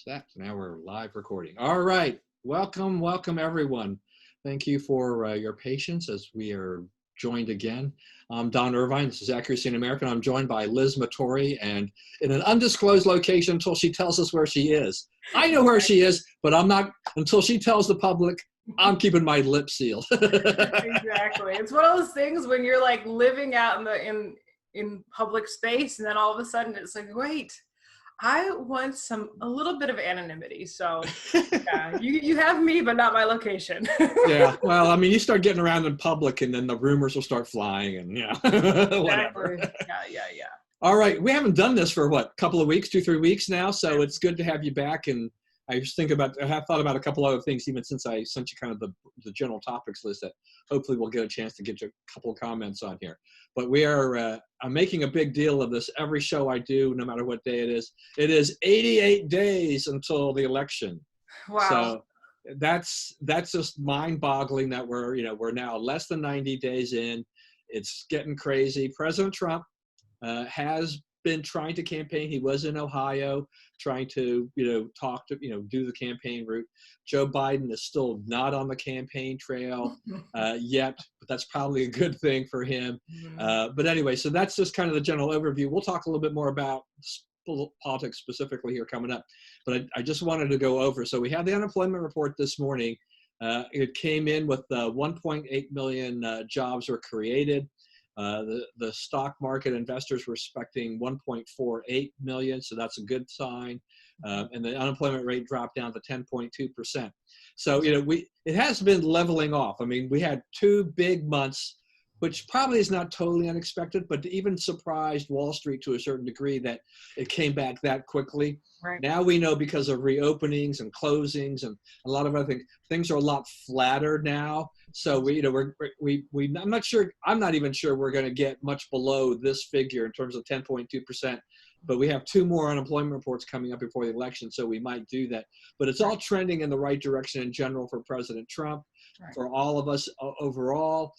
That. Now we're live recording. All right. Welcome everyone. Thank you for your patience as we are joined again. I'm Don Irvine. This is Accuracy in America. I'm joined by Liz Matory, and in an undisclosed location until she tells us where she is. I know where she is, but I'm not, until she tells the public, I'm keeping my lips sealed. Exactly. It's one of those things when you're like living out in public space, and then all of a sudden it's like, wait, I want a little bit of anonymity. So yeah, you have me, but not my location. Yeah. Well, I mean, you start getting around in public and then the rumors will start flying and whatever. Exactly. Yeah. All right. We haven't done this for what, couple of weeks, 2-3 weeks now. So it's good to have you back. And I have thought about a couple other things, even since I sent you kind of the general topics list that hopefully we'll get a chance to get you a couple of comments on here. But I'm making a big deal of this every show I do, no matter what day it is. It is 88 days until the election. Wow. So that's just mind-boggling that we're now less than 90 days in. It's getting crazy. President Trump has been trying to campaign. He was in Ohio trying to, do the campaign route. Joe Biden is still not on the campaign trail yet, but that's probably a good thing for him. But anyway, so that's just kind of the general overview. We'll talk a little bit more about politics specifically here coming up, but I just wanted to go over. So we had the unemployment report this morning. It came in with 1.8 million jobs were created. The stock market investors were expecting 1.48 million, so that's a good sign. And the unemployment rate dropped down to 10.2%. So, it has been leveling off. I mean, we had 2 big months, which probably is not totally unexpected, but even surprised Wall Street to a certain degree that it came back that quickly. Right. Now we know, because of reopenings and closings and a lot of other things, things are a lot flatter now. So I'm not even sure we're going to get much below this figure in terms of 10.2%. But we have 2 more unemployment reports coming up before the election, so we might do that. But it's all trending in the right direction in general for President Trump, for all of us overall.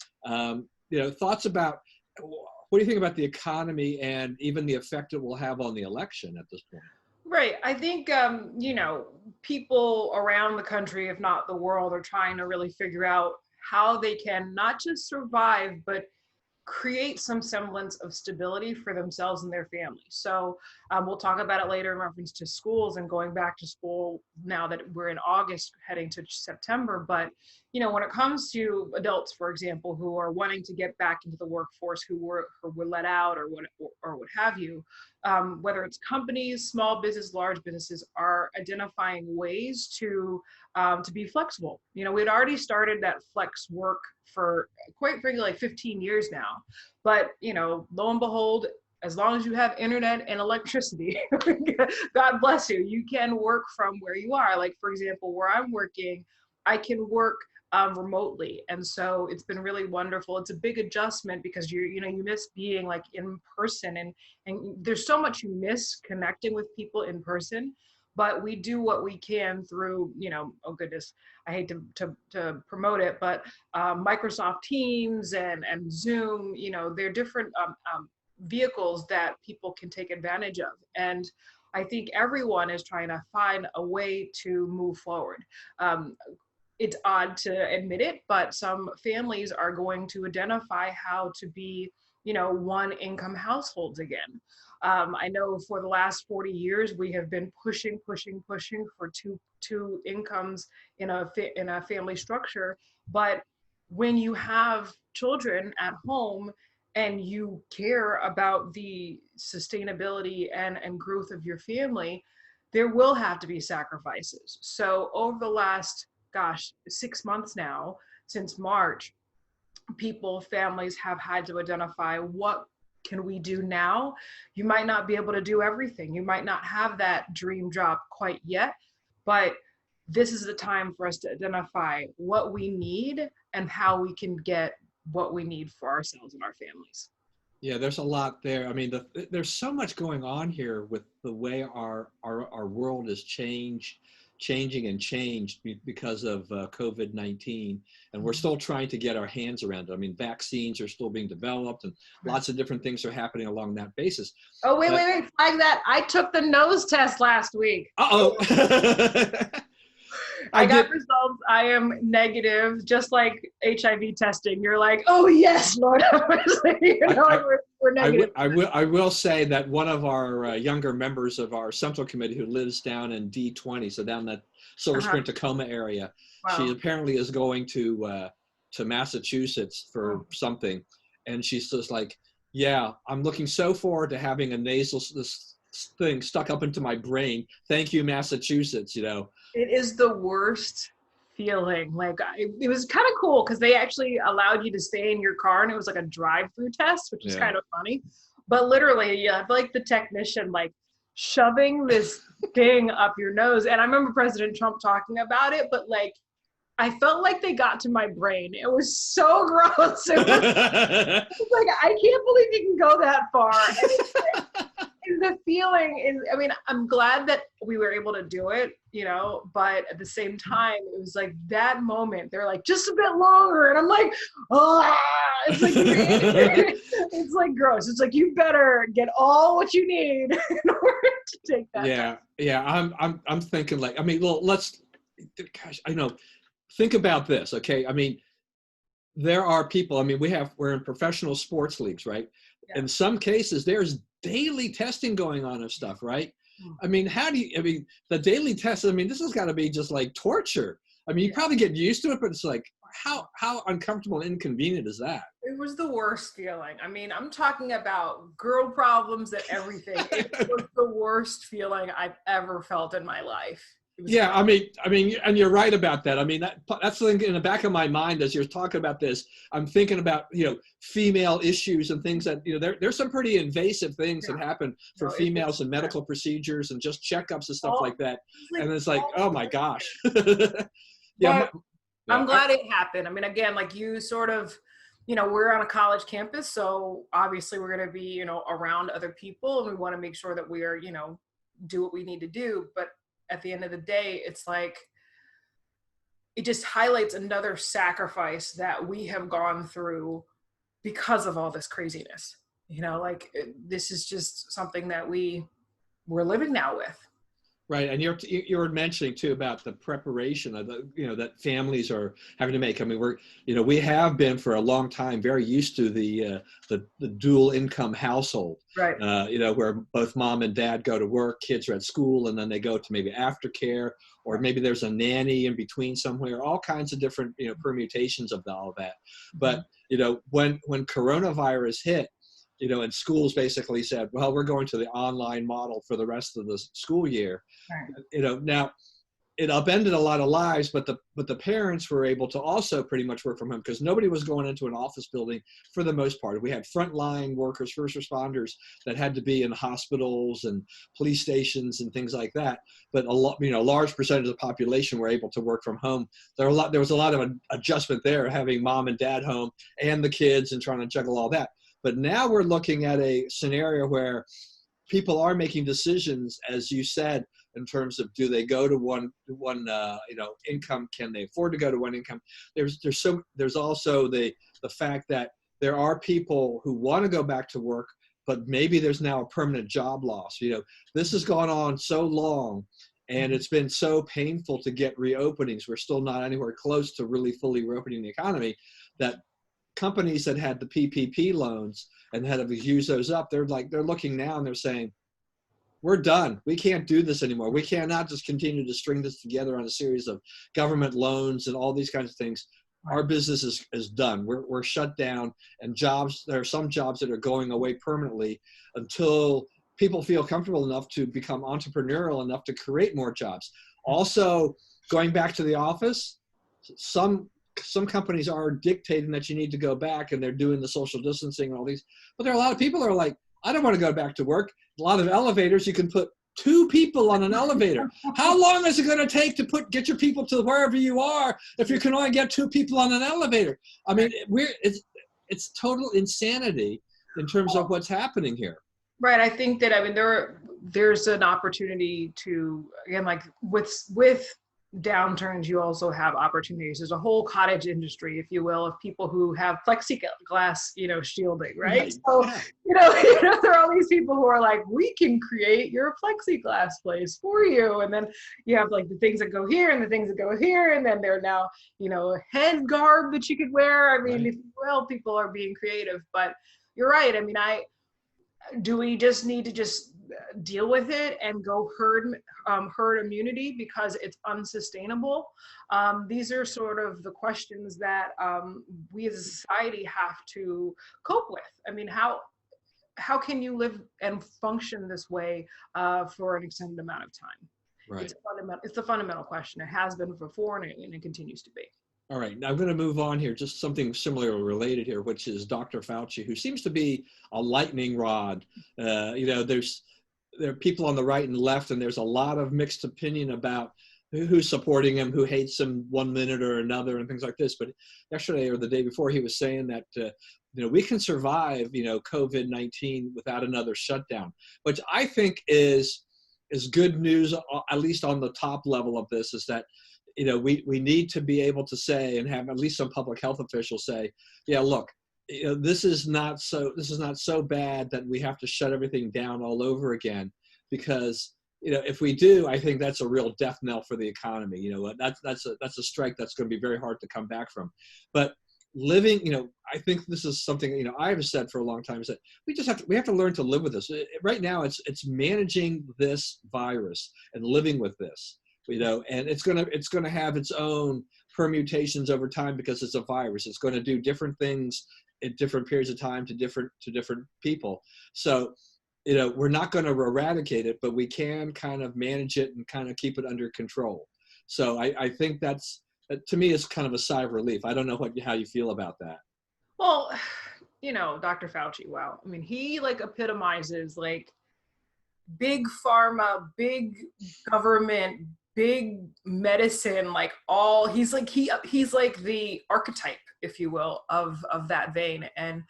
Thoughts about, what do you think about the economy and even the effect it will have on the election at this point? Right. I think, people around the country, if not the world, are trying to really figure out how they can not just survive, but create some semblance of stability for themselves and their families. So we'll talk about it later in reference to schools and going back to school now that we're in August heading to September. But, when it comes to adults, for example, who are wanting to get back into the workforce, who were let out or what have you, whether it's companies, small business, large businesses, are identifying ways to be flexible. We had already started that flex work for quite frankly like 15 years now, but lo and behold, as long as you have internet and electricity, God bless you, you can work from where you are. Like, for example, where I'm working, I can work remotely, and so it's been really wonderful. It's a big adjustment because you miss being like in person, and there's so much you miss connecting with people in person. But we do what we can through, oh goodness, I hate to promote it, but Microsoft Teams and Zoom, they're different vehicles that people can take advantage of. And I think everyone is trying to find a way to move forward. It's odd to admit it, but some families are going to identify how to be, one income households again. I know for the last 40 years, we have been pushing for two incomes in a family structure. But when you have children at home and you care about the sustainability and growth of your family, there will have to be sacrifices. So over the last, 6 months now, since March, families have had to identify, what can we do now? You might not be able to do everything. You might not have that dream job quite yet, but this is the time for us to identify what we need and how we can get what we need for ourselves and our families. Yeah, there's a lot there. I mean, there's so much going on here with the way our world has changed changing and changed because of COVID-19, and we're still trying to get our hands around it. I mean, vaccines are still being developed, and lots of different things are happening along that basis. Oh, wait, flag that. I took the nose test last week. Uh-oh. I got results. I am negative, just like HIV testing. You're like, oh yes, Lord, we're negative. I will say that one of our younger members of our Central Committee, who lives down in D20, so down that Silver Spring Tacoma area, she apparently is going to Massachusetts for something, and she's just like, yeah, I'm looking so forward to having a nasal this thing stuck up into my brain. Thank you, Massachusetts. It is the worst feeling. Like, it was kind of cool because they actually allowed you to stay in your car, and it was like a drive-through test, which was kind of funny. But literally, you have like the technician like shoving this thing up your nose. And I remember President Trump talking about it, but like, I felt like they got to my brain. It was so gross. It was like, I can't believe you can go that far. And the feeling is, I mean, I'm glad that we were able to do it, but at the same time, it was like that moment, they're like, just a bit longer. And I'm like, it's like, it's like gross. It's like, you better get all what you need in order to take that. Yeah. I'm thinking like, I mean, well, think about this. Okay. I mean, there are people, I mean, we're in professional sports leagues, right? Yeah. In some cases, there's daily testing going on of stuff, right? I mean, the daily test, I mean, this has got to be just like torture. I mean, you probably get used to it, but it's like, how uncomfortable and inconvenient is that? It was the worst feeling. I mean, I'm talking about girl problems and everything. It was the worst feeling I've ever felt in my life. Yeah, I mean, and you're right about that. I mean, that's something in the back of my mind as you're talking about this. I'm thinking about, female issues and things that, there's some pretty invasive things that happen for females and medical procedures and just checkups and stuff like that. And it's like, oh my gosh. I'm glad it happened. I mean, again, like you sort of, we're on a college campus, so obviously we're going to be, around other people, and we want to make sure that we are, do what we need to do. But at the end of the day, it's like, it just highlights another sacrifice that we have gone through because of all this craziness. This is just something that we're living now with. Right, and you were mentioning too about the preparation of that families are having to make. I mean, we have been for a long time very used to the dual income household, right? Where both mom and dad go to work, kids are at school, and then they go to maybe aftercare, or maybe there's a nanny in between somewhere. All kinds of different permutations of all of that. But when coronavirus hit, and schools basically said, well, we're going to the online model for the rest of the school year. Right. Now it upended a lot of lives, but the parents were able to also pretty much work from home because nobody was going into an office building for the most part. We had frontline workers, first responders that had to be in hospitals and police stations and things like that. But a large percentage of the population were able to work from home. There was a lot of adjustment there, having mom and dad home and the kids and trying to juggle all that. But now we're looking at a scenario where people are making decisions, as you said, in terms of do they go to one income? Can they afford to go to one income? There's also the fact that there are people who want to go back to work, but maybe there's now a permanent job loss. This has gone on so long, and it's been so painful to get reopenings. We're still not anywhere close to really fully reopening the economy, that companies that had the PPP loans and had to use those up, they're looking now and they're saying, we're done. We can't do this anymore. We cannot just continue to string this together on a series of government loans and all these kinds of things. Our business is done. We're shut down, and there are some jobs that are going away permanently until people feel comfortable enough to become entrepreneurial enough to create more jobs. Also, going back to the office, some companies are dictating that you need to go back, and they're doing the social distancing and all these. But there are a lot of people who are like, I don't want to go back to work. A lot of elevators, you can put 2 people on an elevator. How long is it going to take to get your people to wherever you are if you can only get 2 people on an elevator? I mean, it's total insanity in terms of what's happening here. Right. I think that, there there's an opportunity to, again, like with downturns, you also have opportunities. There's a whole cottage industry, if you will, of people who have plexiglass, shielding, right? So, Yeah. there are all these people who are like, we can create your plexiglass place for you. And then you have like the things that go here and the things that go here. And then there are now, head garb that you could wear. I mean, Right. if you will, people are being creative, but you're right. I mean, do we just need to just deal with it and go herd immunity because it's unsustainable? These are sort of the questions that we as a society have to cope with. I mean, how can you live and function this way for an extended amount of time? Right. It's a fundamental question. It has been before, and it continues to be. All right, now I'm going to move on here, just something similar or related here, which is Dr. Fauci, who seems to be a lightning rod. There are people on the right and left, and there's a lot of mixed opinion about who's supporting him, who hates him one minute or another, and things like this. But yesterday or the day before, he was saying that we can survive COVID-19 without another shutdown, which I think is good news, at least on the top level of this, is that we need to be able to say, and have at least some public health officials say, yeah, look, this is not so bad that we have to shut everything down all over again, because if we do, I think that's a real death knell for the economy. That's a strike that's going to be very hard to come back from. But living, I think this is something I have said for a long time, is that we have to learn to live with this. Right now, it's managing this virus and living with this. And it's gonna have its own permutations over time, because it's a virus. It's going to do different things at different periods of time to different people. So, we're not going to eradicate it, but we can kind of manage it and kind of keep it under control. So I think that's, to me, is kind of a sigh of relief. I don't know how you feel about that. Well, Dr. Fauci, wow. I mean, he epitomizes big pharma, big government, big medicine, he's like the archetype, if you will, of that vein. And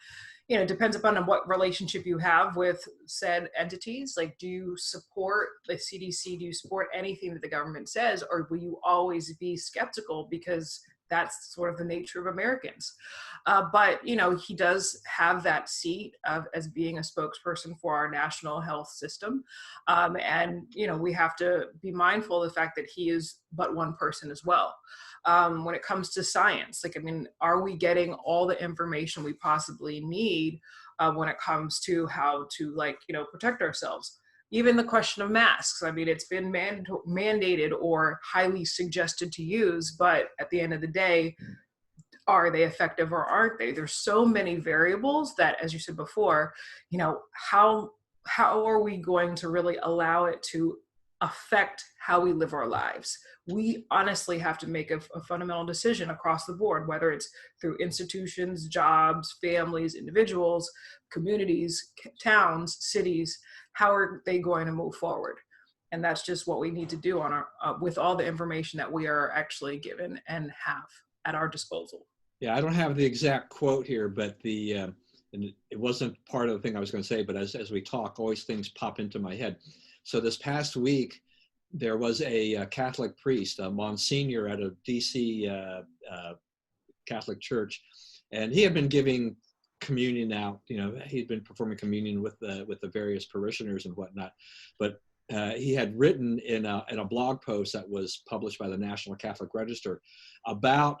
it depends upon what relationship you have with said entities. Like, do you support the CDC? Do you support anything that the government says, or will you always be skeptical because that's sort of the nature of Americans? But he does have that seat as being a spokesperson for our national health system, and we have to be mindful of the fact that he is but one person as well. When it comes to science, are we getting all the information we possibly need when it comes to how to protect ourselves? Even the question of masks. I mean, it's been mandated or highly suggested to use, but at the end of the day, are they effective or aren't they? There's so many variables that, as you said before, how are we going to really allow it to affect how we live our lives? We honestly have to make a fundamental decision across the board, whether it's through institutions, jobs, families, individuals, communities, towns, cities. How are they going to move forward? And that's just what we need to do on our with all the information that we are actually given and have at our disposal. Yeah, I don't have the exact quote here, but and it wasn't part of the thing I was going to say, but as we talk, always things pop into my head. So this past week, there was a Catholic priest, a Monsignor at a DC Catholic church, and he had been giving communion out. He'd been performing communion with the various parishioners and whatnot. But he had written in a blog post that was published by the National Catholic Register about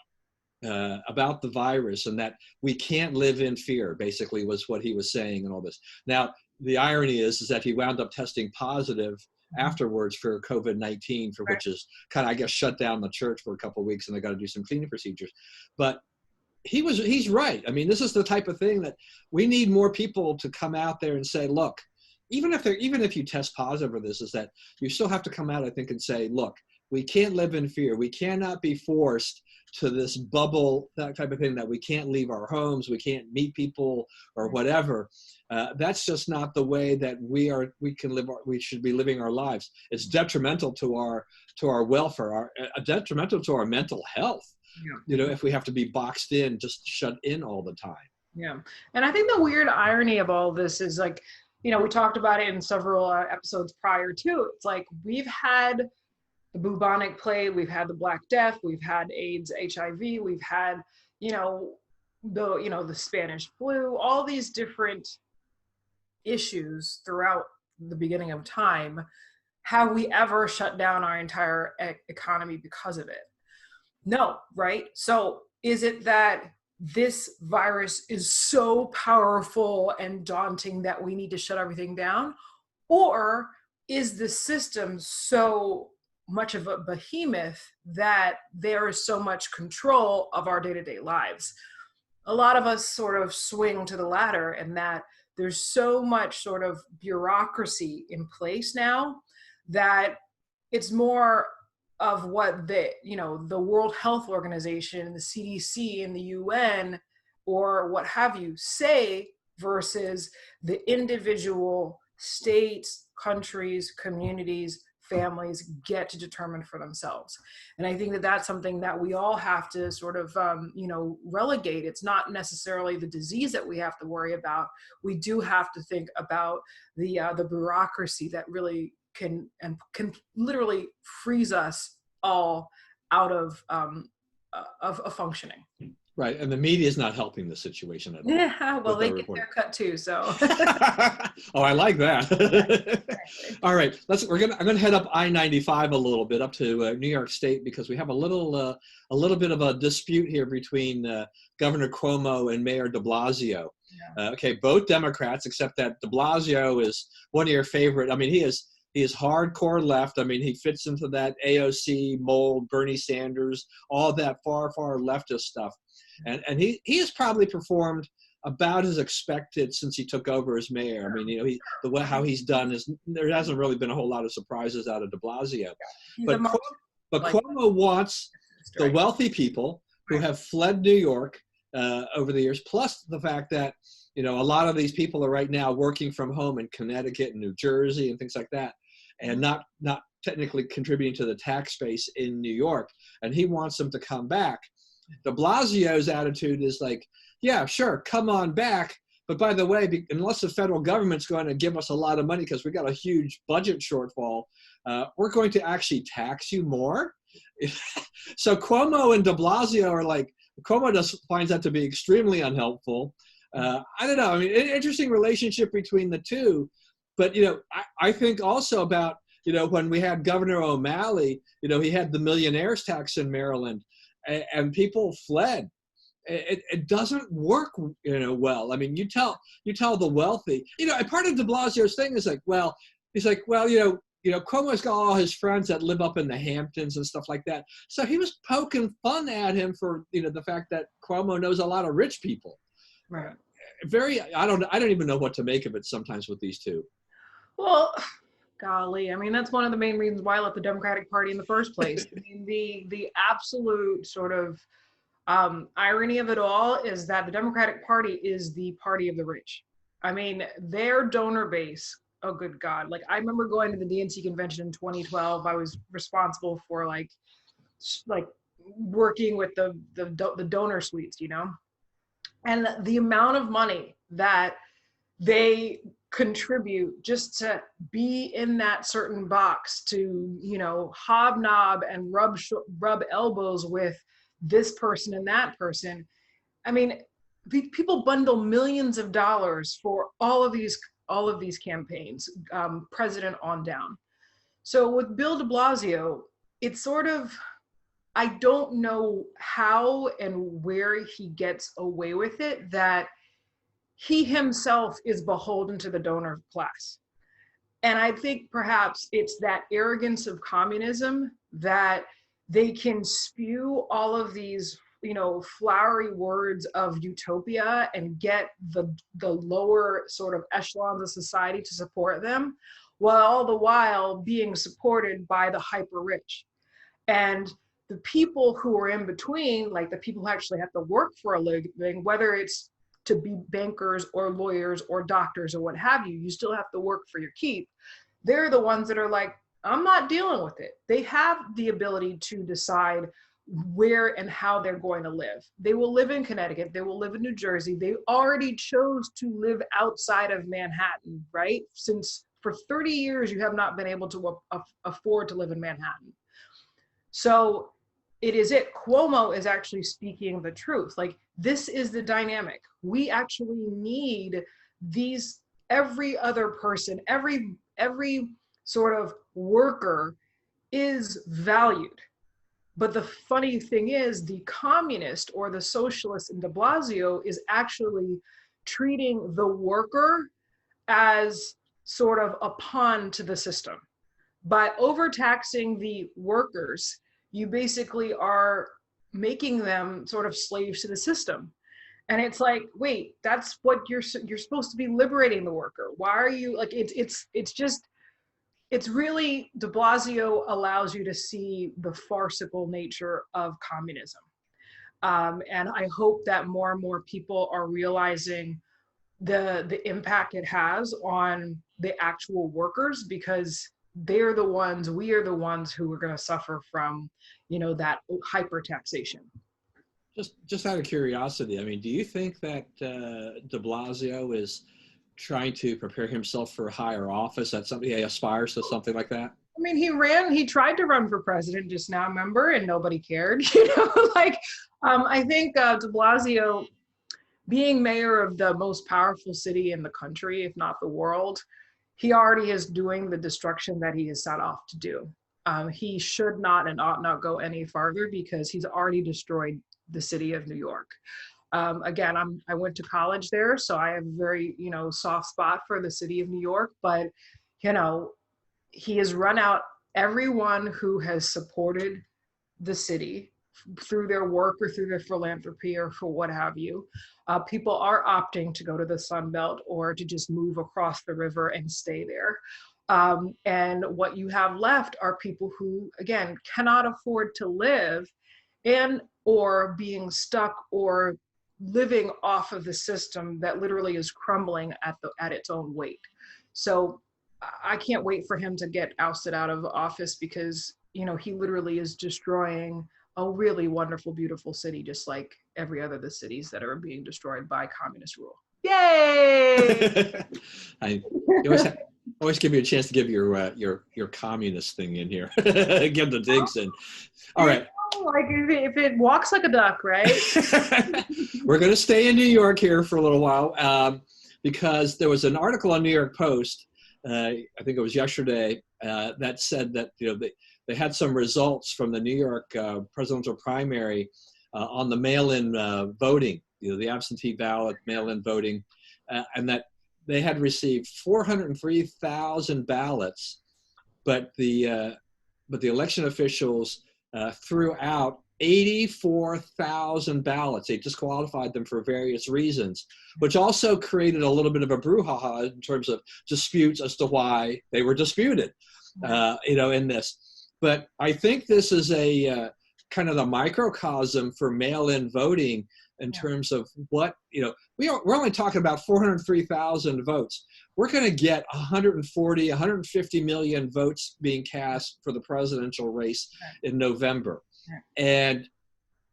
the virus, and that we can't live in fear, basically, was what he was saying, and all this. Now, the irony is that he wound up testing positive afterwards for COVID-19, for which is kind of, I guess, shut down the church for a couple of weeks, and they got to do some cleaning procedures. But he's right. I mean, this is the type of thing that we need more people to come out there and say, look, even if you test positive for this, is that you still have to come out, I think, and say, look, we can't live in fear. We cannot be forced to this bubble, that type of thing, that we can't leave our homes, we can't meet people or whatever. That's just not the way that we should be living our lives. It's detrimental to our welfare, detrimental to our mental health. Yeah. If we have to be boxed in, just shut in all the time. Yeah. And I think the weird irony of all this is you know, we talked about it in several episodes prior to. It's like we've had the bubonic plague, we've had the Black Death, we've had AIDS, HIV, we've had, you know, the Spanish flu, all these different issues throughout the beginning of time. Have we ever shut down our entire economy because of it? No, right? So is it that this virus is so powerful and daunting that we need to shut everything down? Or is the system so much of a behemoth that there is so much control of our day-to-day lives? A lot of us sort of swing to the latter, and that there's so much sort of bureaucracy in place now that it's more of what the World Health Organization, the CDC, and the UN, or what have you, say versus the individual states, countries, communities, families get to determine for themselves. And I think that that's something that we all have to sort of, relegate. It's not necessarily the disease that we have to worry about. We do have to think about the bureaucracy that really can literally freeze us all out of functioning. Right, and the media is not helping the situation at all. Yeah, well, they get their cut too, so. Oh, I like that. All right, I'm gonna head up I-95 a little bit up to New York State, because we have a little bit of a dispute here between Governor Cuomo and Mayor de Blasio. Yeah. Okay, both Democrats, except that de Blasio is one of your favorite. I mean, he is hardcore left. I mean, he fits into that AOC mold, Bernie Sanders, all that far leftist stuff. And he has probably performed about as expected since he took over as mayor. I mean, how he's done is, there hasn't really been a whole lot of surprises out of de Blasio. But Cuomo wants the wealthy people who have fled New York over the years, plus the fact that, a lot of these people are right now working from home in Connecticut and New Jersey and things like that, and not technically contributing to the tax base in New York. And he wants them to come back. De Blasio's attitude is like, yeah, sure, come on back. But by the way, unless the federal government's going to give us a lot of money because we got a huge budget shortfall, we're going to actually tax you more. So Cuomo and de Blasio are like, Cuomo just finds that to be extremely unhelpful. I don't know. I mean, an interesting relationship between the two. But, I think also about, when we had Governor O'Malley, he had the millionaires tax in Maryland, and people fled. It doesn't work, well. I mean, you tell the wealthy, and part of de Blasio's thing is like, well, he's like, well, Cuomo's got all his friends that live up in the Hamptons and stuff like that. So he was poking fun at him for, the fact that Cuomo knows a lot of rich people. Right. I don't even know what to make of it sometimes with these two. Well, golly, I mean, that's one of the main reasons why I left the Democratic Party in the first place. I mean, the absolute sort of irony of it all is that the Democratic Party is the party of the rich. I mean, their donor base, oh good God. Like, I remember going to the DNC convention in 2012. I was responsible for like working with the donor suites, and the amount of money that they contribute just to be in that certain box, to hobnob and rub elbows with this person and that person. I mean, people bundle millions of dollars for all of these campaigns, president on down. So with Bill de Blasio, it's sort of, I don't know how and where he gets away with it, that he himself is beholden to the donor class. And I think perhaps it's that arrogance of communism that they can spew all of these, flowery words of utopia and get the lower sort of echelons of society to support them, while all the while being supported by the hyper rich. And the people who are in between, like the people who actually have to work for a living, whether it's to be bankers or lawyers or doctors or what have you, you still have to work for your keep. They're the ones that are like, I'm not dealing with it. They have the ability to decide where and how they're going to live. They will live in Connecticut. They will live in New Jersey. They already chose to live outside of Manhattan, right? Since for 30 years, you have not been able to afford to live in Manhattan. So Cuomo is actually speaking the truth. Like, this is the dynamic. We actually need these, every other person, every sort of worker is valued. But the funny thing is, the communist or the socialist in de Blasio is actually treating the worker as sort of a pawn to the system. By overtaxing the workers, you basically are making them sort of slaves to the system. And it's like, wait, that's what you're supposed to be, liberating the worker. Why are you like, it's really, de Blasio allows you to see the farcical nature of communism. And I hope that more and more people are realizing the impact it has on the actual workers, because we are the ones who are going to suffer from, that hyper taxation. Just out of curiosity, I mean, do you think that de Blasio is trying to prepare himself for a higher office, that somebody aspires to something like that? I mean, he tried to run for president just now, remember, and nobody cared, I think de Blasio, being mayor of the most powerful city in the country, if not the world, he already is doing the destruction that he is set off to do. He should not and ought not go any farther, because he's already destroyed the city of New York. Again, I went to college there, so I have a very, soft spot for the city of New York, but, he has run out everyone who has supported the city through their work or through their philanthropy or for what have you. People are opting to go to the Sun Belt or to just move across the river and stay there. And what you have left are people who, again, cannot afford to live and or being stuck or living off of the system that literally is crumbling at its own weight. So I can't wait for him to get ousted out of office, because, he literally is destroying a really wonderful, beautiful city, just like every other of the cities that are being destroyed by communist rule. Yay! Always give you a chance to give your communist thing in here. Give the digs in. All right. Like if it walks like a duck, right? We're going to stay in New York here for a little while, because there was an article on New York Post, I think it was yesterday, that said that they had some results from the New York presidential primary on the mail-in voting, the absentee ballot mail-in voting, and that they had received 403,000 ballots, but the election officials threw out 84,000 ballots. They disqualified them for various reasons, which also created a little bit of a brouhaha in terms of disputes as to why they were disputed, in this. But I think this is a kind of the microcosm for mail-in voting in terms of what, we're only talking about 403,000 votes. We're going to get 150 million votes being cast for the presidential race in November. And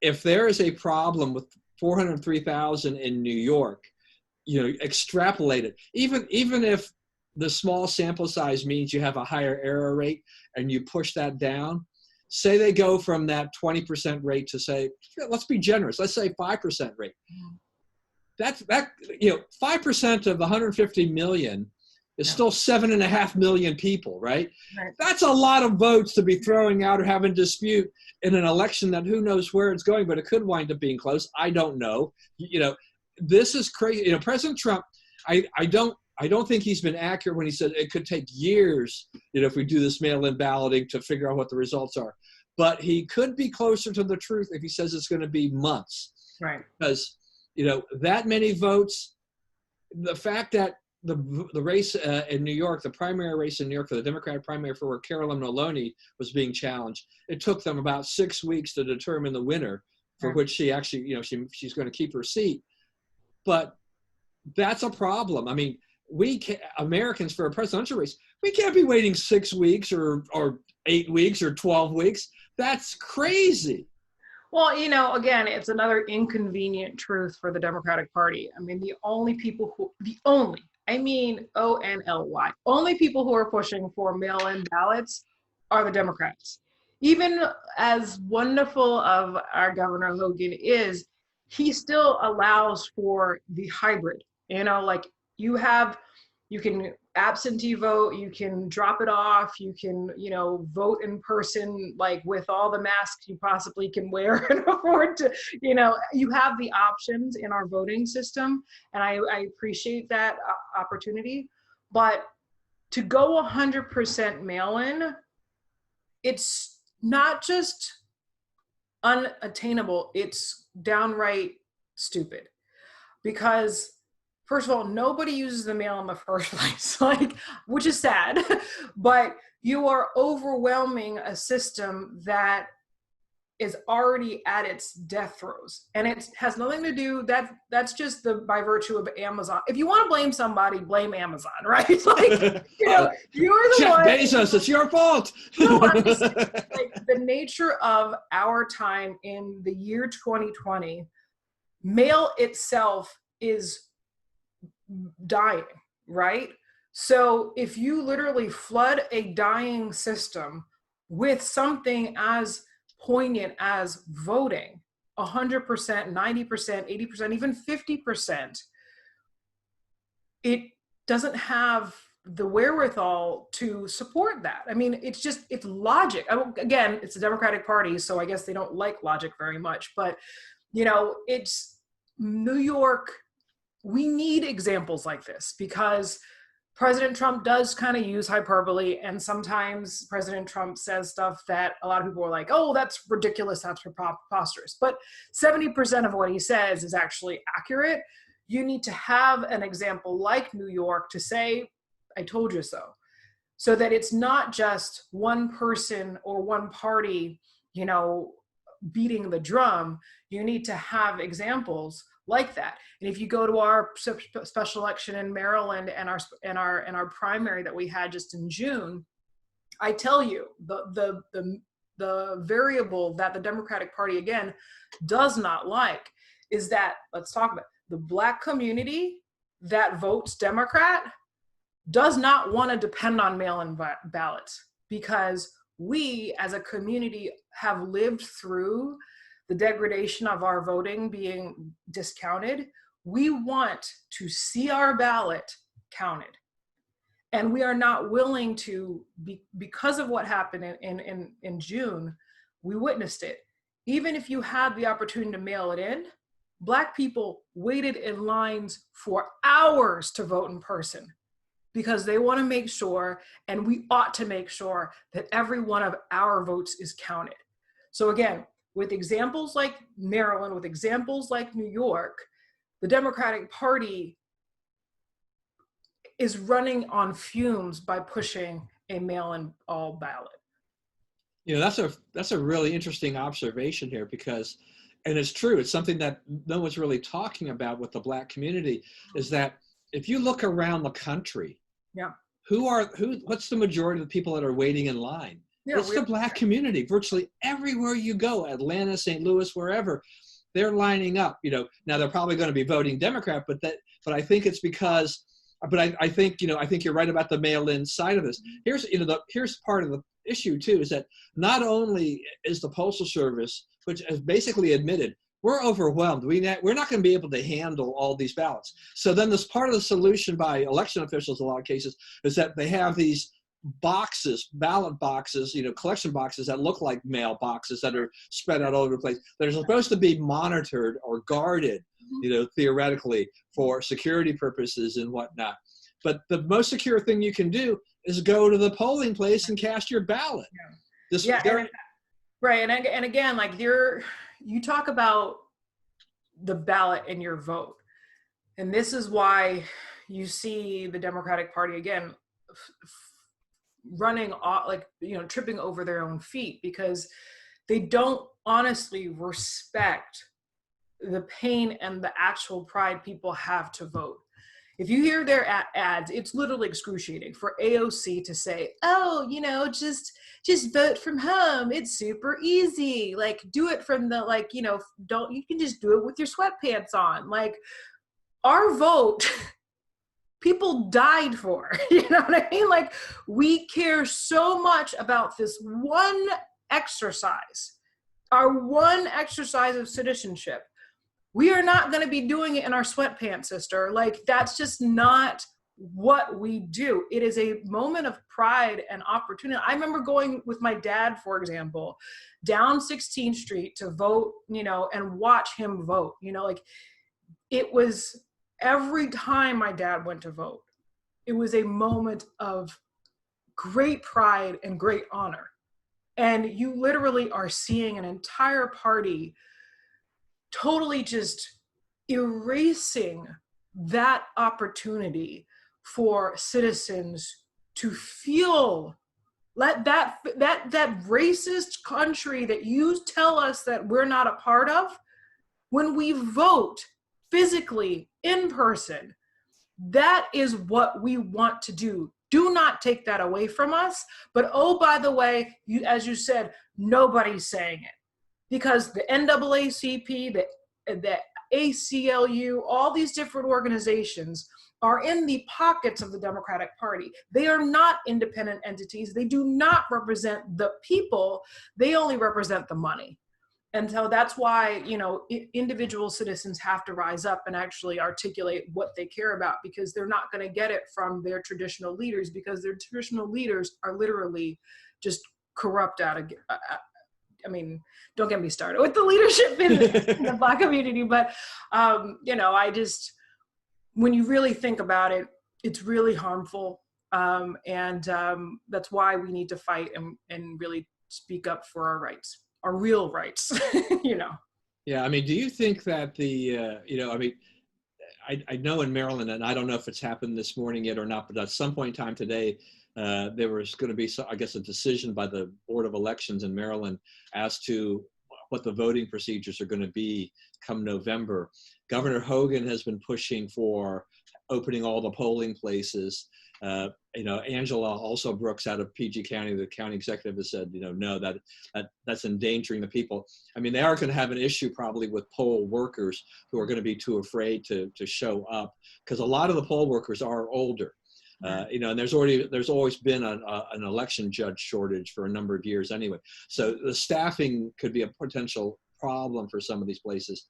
if there is a problem with 403,000 in New York, extrapolate it. Even if the small sample size means you have a higher error rate and you push that down, say they go from that 20% rate to, say, let's be generous, let's say 5% rate. That 5% of 150 million is still 7.5 million people, right? That's a lot of votes to be throwing out or having dispute in an election that who knows where it's going, but it could wind up being close. I don't know. This is crazy. President Trump, I don't think he's been accurate when he said it could take years, if we do this mail-in balloting to figure out what the results are. But he could be closer to the truth if he says it's going to be months. Right. Because, that many votes, the fact that the race in New York, the primary race in New York for the Democratic primary for where Carolyn Maloney was being challenged, it took them about 6 weeks to determine the winner, for which she actually, she's going to keep her seat. But that's a problem. I mean, Americans, for a presidential race, we can't be waiting 6 weeks or 8 weeks or 12 weeks. That's crazy. Well, you know, again, it's another inconvenient truth for the Democratic Party. I mean, I mean, ONLY, only people who are pushing for mail-in ballots are the Democrats. Even as wonderful of our Governor Hogan is, he still allows for the hybrid. You know, like you have, you can absentee vote, you can drop it off, you can, you know, vote in person, like with all the masks you possibly can wear and afford to, you know, you have the options in our voting system. And I appreciate that opportunity. But to go 100% mail in, it's not just unattainable, it's downright stupid. Because first of all, nobody uses the mail in the first place, like, which is sad, but you are overwhelming a system that is already at its death throes. And it has nothing to do, that's just by virtue of Amazon. If you want to blame somebody, blame Amazon, right? Like, you know, you're the Jeff one. Bezos, it's your fault. No, I'm just saying, like, the nature of our time in the year 2020, mail itself is dying, right? So if you literally flood a dying system with something as poignant as voting, 100%, 90%, 80%, even 50%, it doesn't have the wherewithal to support that. I mean, it's logic. Again, it's the Democratic Party, so I guess they don't like logic very much, but you know, it's New York. We need examples like this because President Trump does kind of use hyperbole, and sometimes President Trump says stuff that a lot of people are like, oh, that's ridiculous, that's preposterous. But 70% of what he says is actually accurate. You need to have an example like New York to say, I told you so. So that it's not just one person or one party, you know, beating the drum. You need to have examples like that. And if you go to our special election in Maryland and our primary that we had just in June, I tell you, the variable that the Democratic Party again does not like is that, let's talk about the Black community that votes Democrat does not want to depend on mail-in ballots, because we as a community have lived through the degradation of our voting being discounted. We want to see our ballot counted. And we are not willing to, because of what happened in June, we witnessed it. Even if you had the opportunity to mail it in, Black people waited in lines for hours to vote in person because they want to make sure, and we ought to make sure, that every one of our votes is counted. So again, with examples like Maryland, with examples like New York, the Democratic Party is running on fumes by pushing a mail-in all ballot. You know, that's a really interesting observation here, because, and it's true, it's something that no one's really talking about with the Black community, is that if you look around the country, yeah, what's the majority of the people that are waiting in line? Yeah, it's the Black community. Virtually everywhere you go, Atlanta, St. Louis, wherever, they're lining up. You know, now they're probably going to be voting Democrat, but I think it's because, but I think, you know, I think you're right about the mail-in side of this. Here's part of the issue too, is that not only is the Postal Service, which has basically admitted, we're overwhelmed. We're not going to be able to handle all these ballots. So then this part of the solution by election officials in a lot of cases is that they have these boxes, ballot boxes, you know, collection boxes that look like mail boxes that are spread out all over the place. They're supposed to be monitored or guarded, you know, theoretically for security purposes and whatnot. But the most secure thing you can do is go to the polling place and cast your ballot. Right. And again, like you talk about the ballot and your vote. And this is why you see the Democratic Party again running off, like, you know, tripping over their own feet, because they don't honestly respect the pain and the actual pride people have to vote. If you hear their ads, it's literally excruciating for AOC to say, oh, you know, just vote from home. It's super easy. Like, do it from the, like, you know, you can just do it with your sweatpants on. Like, our vote, people died for, you know what I mean? Like, we care so much about this one exercise, our one exercise of citizenship. We are not going to be doing it in our sweatpants, sister. Like, that's just not what we do. It is a moment of pride and opportunity. I remember going with my dad, for example, down 16th Street to vote, you know, and watch him vote. You know, like, it was every time my dad went to vote, it was a moment of great pride and great honor. And you literally are seeing an entire party totally just erasing that opportunity for citizens to feel, let that racist country that you tell us that we're not a part of, when we vote physically in person, that is what we want to do. Do not take that away from us. But oh, by the way, as you said, nobody's saying it. Because the NAACP, the ACLU, all these different organizations are in the pockets of the Democratic Party. They are not independent entities. They do not represent the people. They only represent the money. And so that's why, you know, individual citizens have to rise up and actually articulate what they care about, because they're not going to get it from their traditional leaders, because their traditional leaders are literally just corrupt out of, I mean, don't get me started with the leadership in the Black community, but, you know, when you really think about it, it's really harmful. And that's why we need to fight and really speak up for our rights, our real rights, you know? Yeah, I mean, do you think that the, you know, I mean, I know in Maryland, and I don't know if it's happened this morning yet or not, but at some point in time today, there was going to be, I guess, a decision by the Board of Elections in Maryland as to what the voting procedures are going to be come November. Governor Hogan has been pushing for opening all the polling places. You know, Angela also Brooks out of PG County, the county executive, has said, you know, no, that's endangering the people. I mean, they are going to have an issue probably with poll workers who are going to be too afraid to show up, because a lot of the poll workers are older. You know, and there's always been an election judge shortage for a number of years anyway. So the staffing could be a potential problem for some of these places.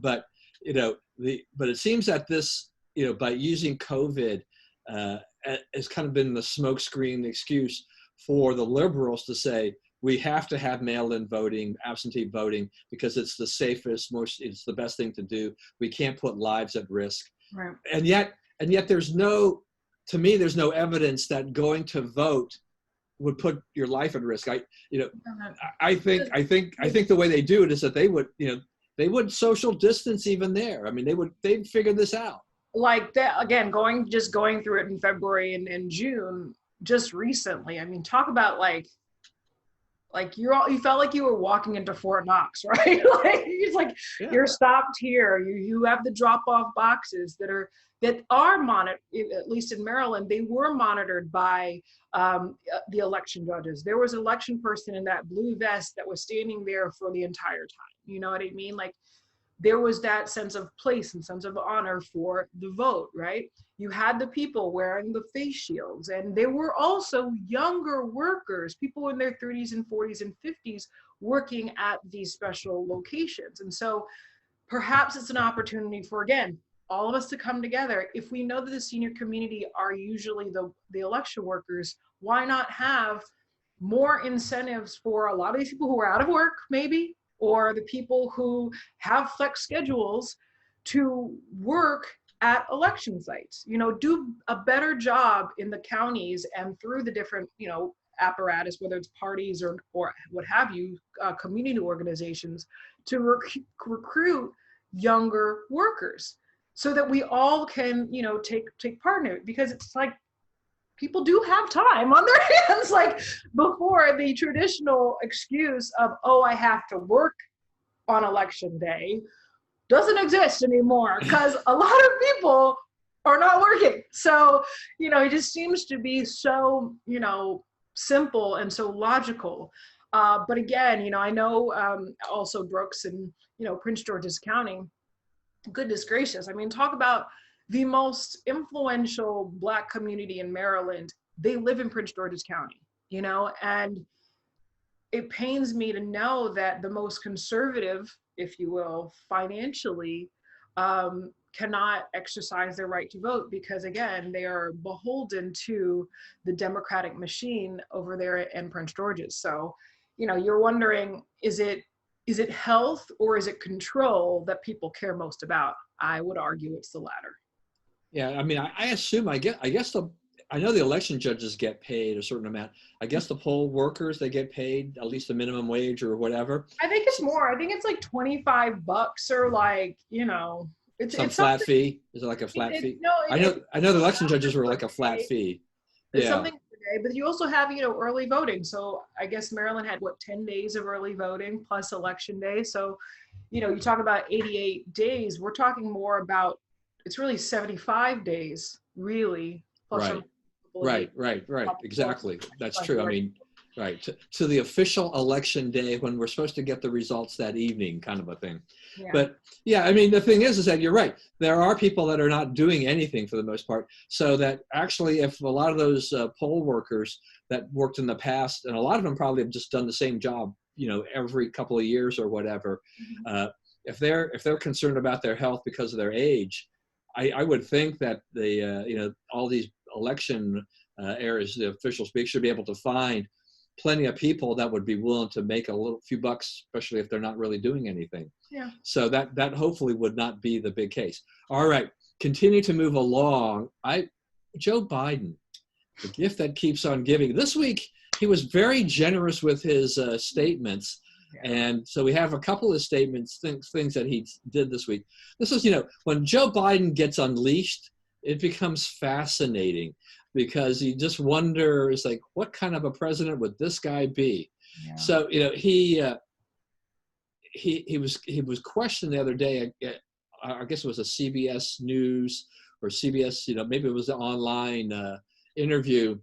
But, you know, but it seems that this, you know, by using COVID, has kind of been the smokescreen excuse for the liberals to say, we have to have mail-in voting, absentee voting, because it's the safest, it's the best thing to do. We can't put lives at risk. Right. And yet there's no evidence that going to vote would put your life at risk. I think the way they do it is that they would social distance even there. I mean, they'd figure this out. Like that, again, going through it in February and June, just recently. I mean, talk about like you felt like you were walking into Fort Knox, right? Like it's like, yeah, you're stopped here. You have the drop-off boxes that are monitored. At least in Maryland, they were monitored by the election judges. There was an election person in that blue vest that was standing there for the entire time. You know what I mean? Like, there was that sense of place and sense of honor for the vote, right? You had the people wearing the face shields, and there were also younger workers, people in their 30s and 40s and 50s working at these special locations. And so perhaps it's an opportunity for, again, all of us to come together. If we know that the senior community are usually the election workers, why not have more incentives for a lot of these people who are out of work, maybe, or the people who have flex schedules to work at election sites, you know, do a better job in the counties and through the different, you know, apparatus, whether it's parties or what have you, community organizations, to recruit younger workers so that we all can, you know, take part in it. Because it's like, people do have time on their hands, like before the traditional excuse of, oh, I have to work on election day doesn't exist anymore, because a lot of people are not working. So, it just seems to be so, simple and so logical. But again, I know also Brooks and, Prince George's County, goodness gracious. I mean, talk about the most influential Black community in Maryland. They live in Prince George's County, and it pains me to know that the most conservative, if you will, financially, cannot exercise their right to vote because, again, they are beholden to the Democratic machine over there in Prince George's. So, you're wondering, is it health or is it control that people care most about? I would argue it's the latter. Yeah, I mean, I assume, I guess I know the election judges get paid a certain amount. I guess the poll workers, they get paid at least the minimum wage or whatever. I think it's more. I think it's like $25 or like, It's flat fee. Is it like a flat fee? No, I know the election judges were like a flat fee. It's something today, but you also have, early voting. So I guess Maryland had 10 days of early voting plus election day. So, you talk about 88 days, we're talking more about, it's really 75 days, really. Plus Right. Exactly. That's true. I mean, right. To the official election day when we're supposed to get the results that evening, kind of a thing. Yeah. But yeah, I mean, the thing is that you're right. There are people that are not doing anything for the most part. So that actually, if a lot of those poll workers that worked in the past, and a lot of them probably have just done the same job, every couple of years or whatever, if they're concerned about their health because of their age, I would think that all these election areas, the officials should be able to find plenty of people that would be willing to make a few bucks, especially if they're not really doing anything. Yeah. So that hopefully would not be the big case. All right, continue to move along. Joe Biden, the gift that keeps on giving. This week, he was very generous with his statements. Yeah. And so we have a couple of statements, things that he did this week. This is, when Joe Biden gets unleashed, it becomes fascinating because you just wonder, it's like, what kind of a president would this guy be? Yeah. So, he was questioned the other day, I guess it was a CBS News or CBS, maybe it was an online interview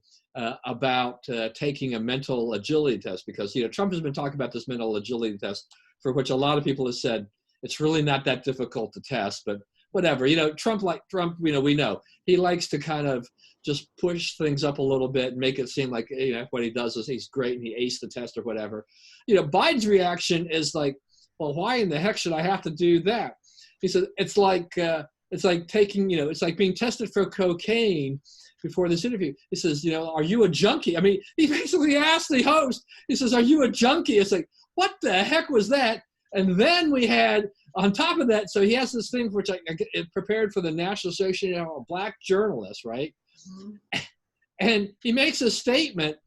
about taking a mental agility test because, Trump has been talking about this mental agility test for which a lot of people have said it's really not that difficult to test, but whatever, Trump, we know he likes to kind of just push things up a little bit and make it seem like, what he does is he's great and he aced the test or whatever. Biden's reaction is like, well, why in the heck should I have to do that? He said, it's like taking, it's like being tested for cocaine before this interview. He says, are you a junkie? I mean, he basically asked the host, he says, are you a junkie? It's like, what the heck was that? And then we had, on top of that, so he has this thing which I prepared for the National Association of Black Journalists, right? Mm-hmm. And he makes a statement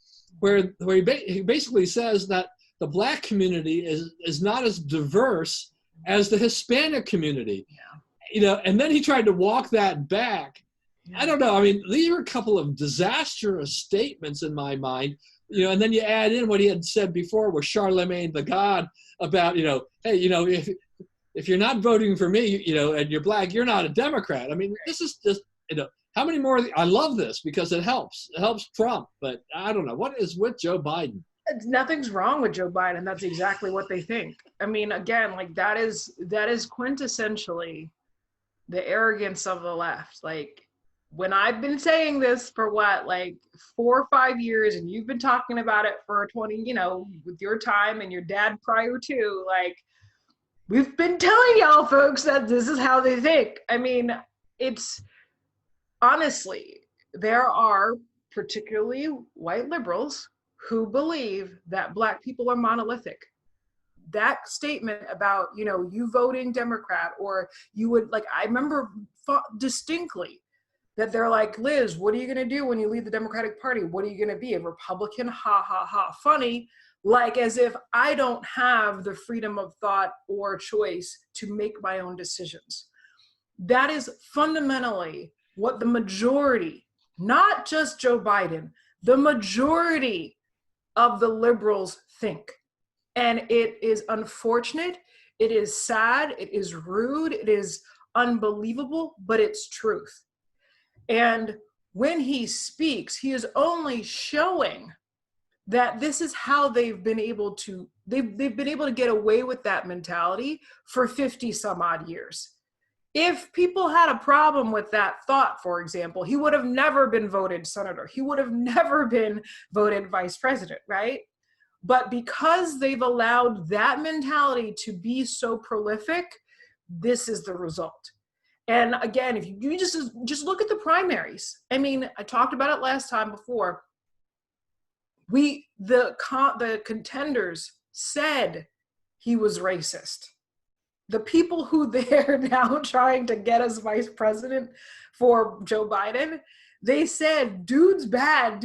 where he basically says that the Black community is not as diverse as the Hispanic community. Yeah. And then he tried to walk that back. I don't know. I mean, these are a couple of disastrous statements in my mind, and then you add in what he had said before with Charlemagne the God about, hey, if you're not voting for me, and you're Black, you're not a Democrat. I mean, this is just, how many more? I love this because it helps. It helps Trump, but I don't know. What is with Joe Biden? Nothing's wrong with Joe Biden. That's exactly what they think. I mean, again, like that is quintessentially the arrogance of the left. Like, when I've been saying this for 4 or 5 years, and you've been talking about it for 20, with your time and your dad prior to, we've been telling y'all folks that this is how they think. I mean, it's honestly, there are particularly white liberals who believe that Black people are monolithic. That statement about, you voting Democrat, or you would, I remember distinctly that they're like, Liz, what are you going to do when you leave the Democratic Party? What are you going to be, a Republican? Ha, ha, ha. Funny, as if I don't have the freedom of thought or choice to make my own decisions. That is fundamentally what the majority, not just Joe Biden, the majority of the liberals think. And it is unfortunate. It is sad. It is rude. It is unbelievable, but it's truth. And when he speaks, he is only showing that this is how they've been able to get away with that mentality for 50 some odd years. If people had a problem with that thought, for example, he would have never been voted senator. He would have never been voted vice president, right? But because they've allowed that mentality to be so prolific, this is the result. And again, if you just look at the primaries. I mean, I talked about it last time before. The contenders said he was racist. The people who they're now trying to get as vice president for Joe Biden, they said, dude's bad,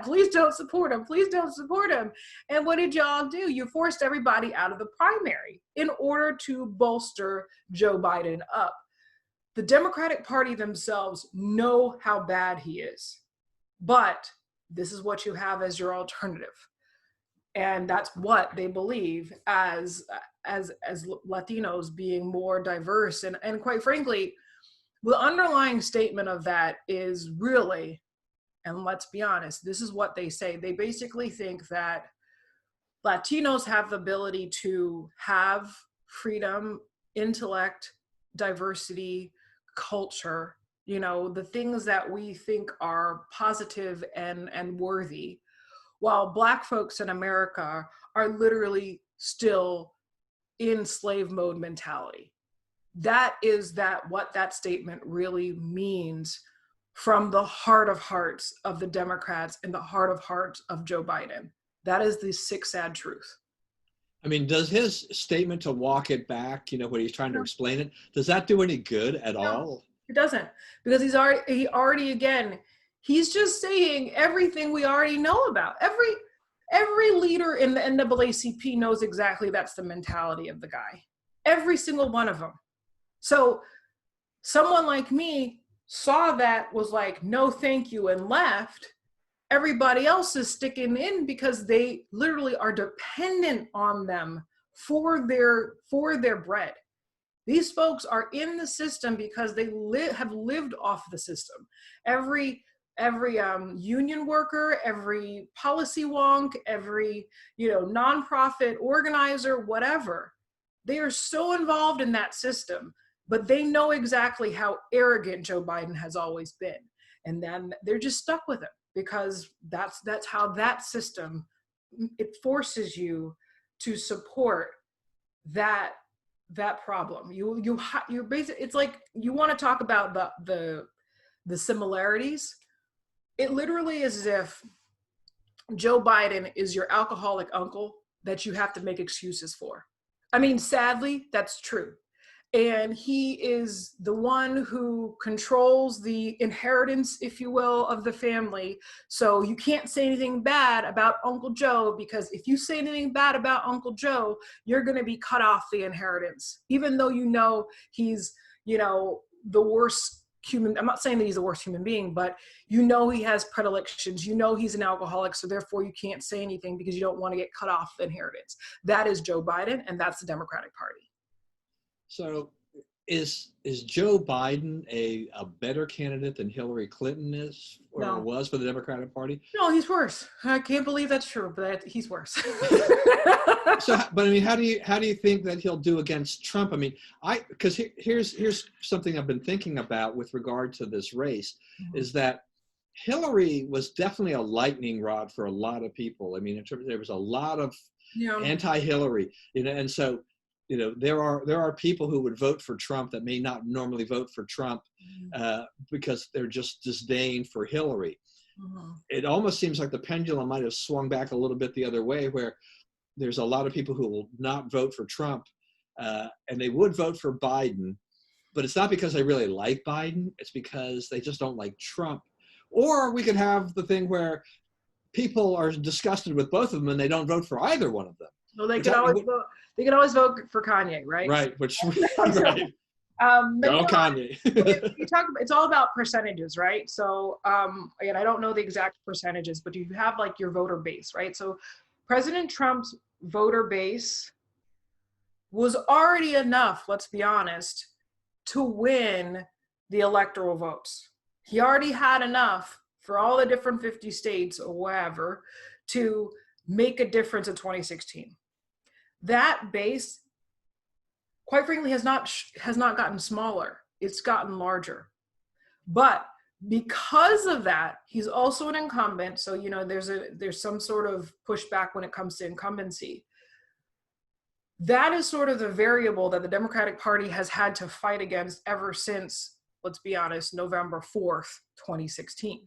please don't support him, please don't support him. And what did y'all do? You forced everybody out of the primary in order to bolster Joe Biden up. The Democratic Party themselves know how bad he is, but this is what you have as your alternative. And that's what they believe as Latinos being more diverse. And quite frankly, the underlying statement of that is really, and let's be honest, this is what they say. They basically think that Latinos have the ability to have freedom, intellect, diversity, culture, the things that we think are positive and worthy, while Black folks in America are literally still in slave mode mentality. That is what that statement really means from the heart of hearts of the Democrats and the heart of hearts of Joe Biden. That is the sick, sad truth. I mean, does his statement to walk it back, when he's trying to explain it, does that do any good at all? It doesn't, because he's just saying everything we already know about. Every leader in the NAACP knows exactly that's the mentality of the guy. Every single one of them. So someone like me saw that, was like, no, thank you, and left. Everybody else is sticking in because they literally are dependent on them for their bread. These folks are in the system because they have lived off the system. Every union worker, every policy wonk, every nonprofit organizer, whatever, they are so involved in that system, but they know exactly how arrogant Joe Biden has always been, and then they're just stuck with it because that's how that system, it forces you to support that problem. You're basically, it's like, you want to talk about the similarities. It literally is as if Joe Biden is your alcoholic uncle that you have to make excuses for. I mean, sadly, that's true. And he is the one who controls the inheritance, if you will, of the family. So you can't say anything bad about Uncle Joe, because if you say anything bad about Uncle Joe, you're going to be cut off the inheritance, even though he's, the worst human. I'm not saying that he's the worst human being, but he has predilections. He's an alcoholic, so therefore you can't say anything because you don't want to get cut off the inheritance. That is Joe Biden, and that's the Democratic Party. So is Joe Biden a better candidate than Hillary Clinton is or was for the Democratic Party? No, he's worse. I can't believe that's true, but he's worse. But I mean, how do you think that he'll do against Trump? I mean, because here's something I've been thinking about with regard to this race, is that Hillary was definitely a lightning rod for a lot of people. I mean, there was a lot of anti-Hillary, and so there are people who would vote for Trump that may not normally vote for Trump because they're just disdain for Hillary. It almost seems like the pendulum might have swung back a little bit the other way, where there's a lot of people who will not vote for Trump and they would vote for Biden, but it's not because they really like Biden. It's because they just don't like Trump. Or we could have the thing where people are disgusted with both of them and they don't vote for either one of them. Well, they can always vote for Kanye, right? Right, right. Go Kanye. You talk about, it's all about percentages, right? So again, I don't know the exact percentages, but you have like your voter base, right? So President Trump's voter base was already enough, let's be honest, to win the electoral votes. He already had enough for all the different 50 states or wherever to make a difference in 2016. That base, quite frankly, has not gotten smaller. It's gotten larger. But because of that, he's also an incumbent. So, you know, there's some sort of pushback when it comes to incumbency. That is sort of the variable that the Democratic Party has had to fight against ever since, let's be honest, November 4th, 2016.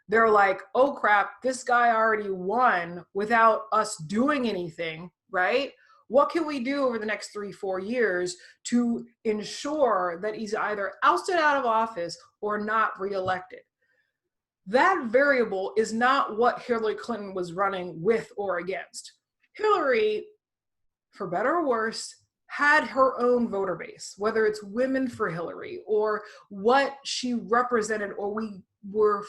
They're like, oh crap, this guy already won without us doing anything, right? What can we do over the next 3-4 years to ensure that he's either ousted out of office or not reelected? That variable is not what Hillary Clinton was running with or against. Hillary, for better or worse, had her own voter base, whether it's Women for Hillary or what she represented or we were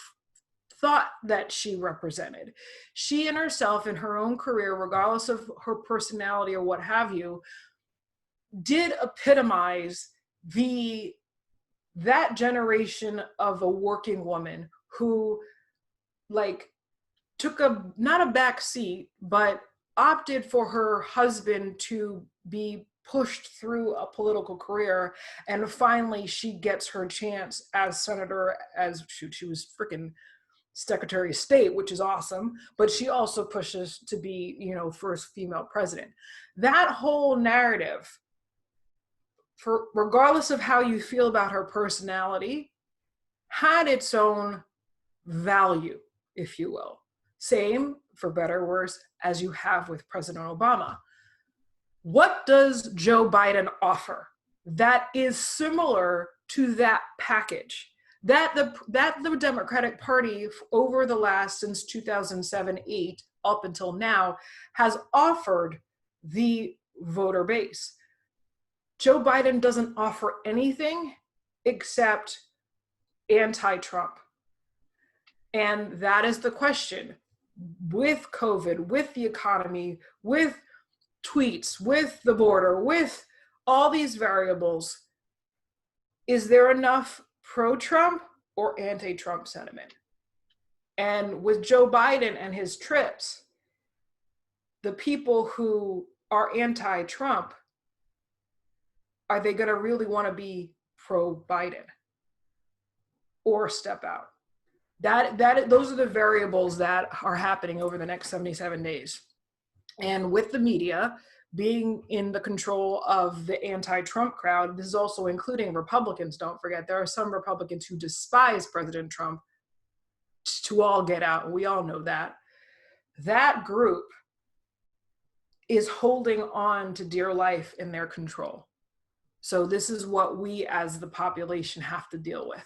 thought that she represented. She and herself in her own career, regardless of her personality or what have you, did epitomize that generation of a working woman who like took not a back seat, but opted for her husband to be pushed through a political career, and finally she gets her chance as senator, as she was freaking Secretary of State, which is awesome, but she also pushes to be, you know, first female president. That whole narrative, for regardless of how you feel about her personality, had its own value, if you will. Same, for better or worse, as you have with President Obama. What does Joe Biden offer that is similar to that package? That the Democratic Party over the last, since 2007-8 up until now, has offered the voter base. Joe Biden doesn't offer anything except anti-Trump. And that is the question. With COVID, with the economy, with tweets, with the border, with all these variables, is there enough pro-Trump or anti-Trump sentiment? And with Joe Biden and his trips, the people who are anti-Trump, are they going to really want to be pro-Biden or step out? Those are the variables that are happening over the next 77 days. And with the media being in the control of the anti-Trump crowd, this is also including Republicans, don't forget. There are some Republicans who despise President Trump to all get out, and we all know that. That group is holding on to dear life in their control. So this is what we as the population have to deal with.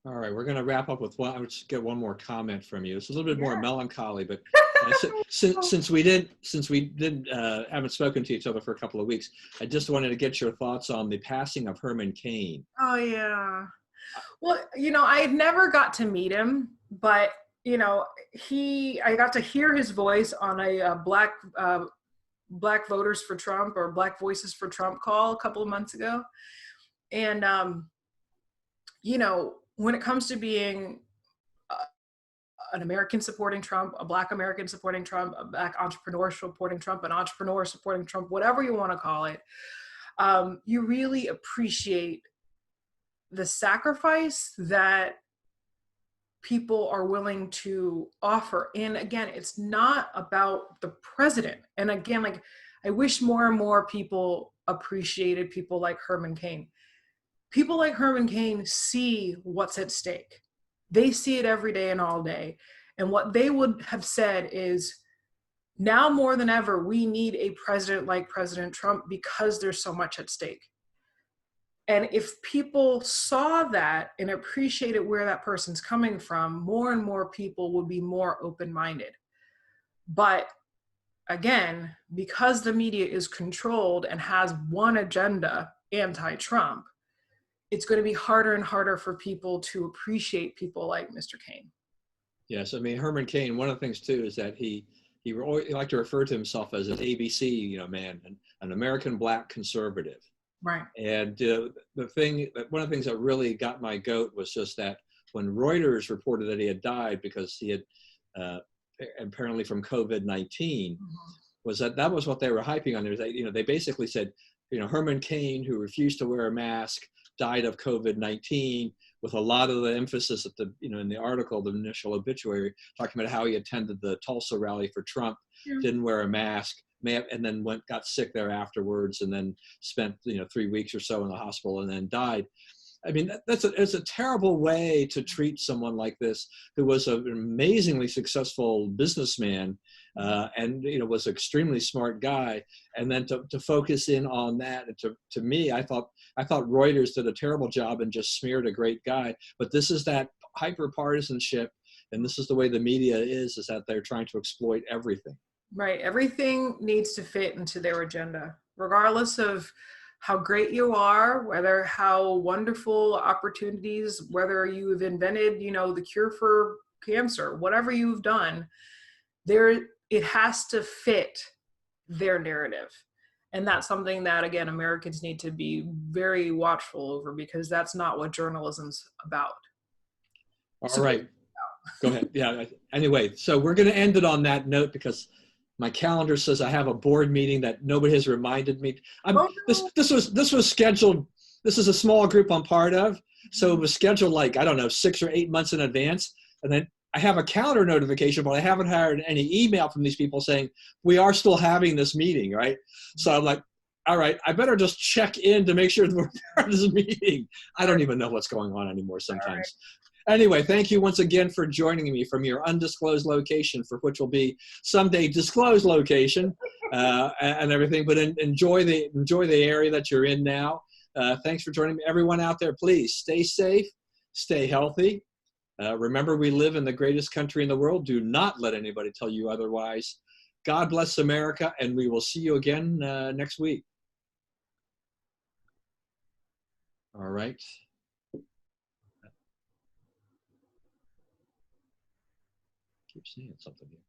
All right, we're going to wrap up with one. I'll just get one more comment from you. It's a little bit more melancholy, but since we haven't spoken to each other for a couple of weeks, I just wanted to get your thoughts on the passing of Herman Cain. Oh yeah. Well, you know, I never got to meet him, but you know, I got to hear his voice on a Black Voters for Trump or Black Voices for Trump call a couple of months ago, and you know, when it comes to being an American supporting Trump, a Black American supporting Trump, a Black entrepreneur supporting Trump, an entrepreneur supporting Trump, whatever you want to call it, you really appreciate the sacrifice that people are willing to offer. And again, it's not about the president. And again, like, I wish more and more people appreciated people like Herman Cain. People like Herman Cain see what's at stake. They see it every day and all day. And what they would have said is, now more than ever, we need a president like President Trump because there's so much at stake. And if people saw that and appreciated where that person's coming from, more and more people would be more open-minded. But again, because the media is controlled and has one agenda, anti-Trump, it's going to be harder and harder for people to appreciate people like Mr. Cain. Yes, I mean, Herman Cain, one of the things too is that he liked to refer to himself as an ABC, you know, man, an American Black conservative. Right. And one of the things that really got my goat was just that when Reuters reported that he had died because he had apparently from COVID-19, was that was what they were hyping on. They basically said, Herman Cain, who refused to wear a mask, died of COVID-19, with a lot of the emphasis at in the article, the initial obituary, talking about how he attended the Tulsa rally for Trump, didn't wear a mask, and then got sick there afterwards, and then spent 3 weeks or so in the hospital and then died. I mean, it's a terrible way to treat someone like this, who was an amazingly successful businessman, and was an extremely smart guy, and then to focus in on that. And to me, I thought Reuters did a terrible job and just smeared a great guy. But this is that hyper partisanship, and this is the way the media is that they're trying to exploit everything. Right. Everything needs to fit into their agenda, regardless of how great you are, whether how wonderful opportunities, whether you have invented, the cure for cancer, whatever you've done, it has to fit their narrative. And that's something that, again, Americans need to be very watchful over, because that's not what journalism's about. All right. Go ahead. Yeah. Anyway, so we're going to end it on that note, because my calendar says I have a board meeting that nobody has reminded me. This was scheduled. This is a small group I'm part of, so it was scheduled 6 or 8 months in advance. And then I have a calendar notification, but I haven't had any email from these people saying we are still having this meeting, right? So I'm like, all right, I better just check in to make sure that we're part of this meeting. I don't even know what's going on anymore sometimes. Anyway, thank you once again for joining me from your undisclosed location, for which will be someday disclosed location, and everything. But enjoy the area that you're in now. Thanks for joining me. Everyone out there, please stay safe, stay healthy. Remember, we live in the greatest country in the world. Do not let anybody tell you otherwise. God bless America, and we will see you again next week. All right. Keep saying something here.